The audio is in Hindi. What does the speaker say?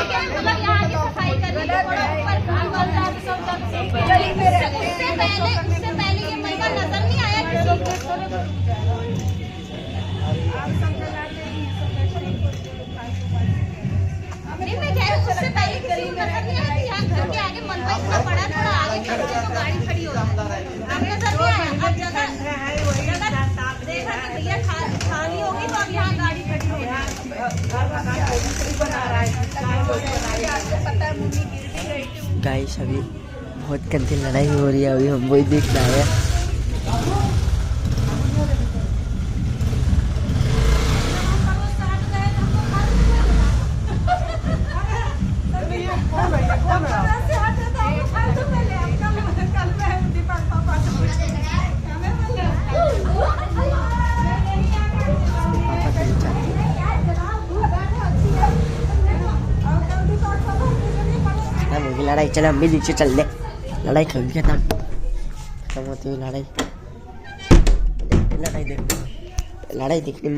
मतलब यहाँ की सफाई करनी उससे पहले ये मलबा नजर नहीं आया किसी को। नहीं मैं कह रही हूँ उससे पहले किसी को नजर नहीं आया कि यहाँ घर के आगे मलबा इतना बड़ा, थोड़ा आगे चलते तो गाड़ी खड़ी हो जाए। अब नजर नहीं आया, अब जगह देखा कि भैया खाली होगी तो अब यहाँ गाड़ी खड़ी हो गई। गाइस अभी बहुत गंदी लड़ाई हो रही है, अभी हम वही देख रहे हैं। लड़ाई चल, हम भी नीचे चल ले, लड़ाई कभी खत्म होती है। लड़ाई देखने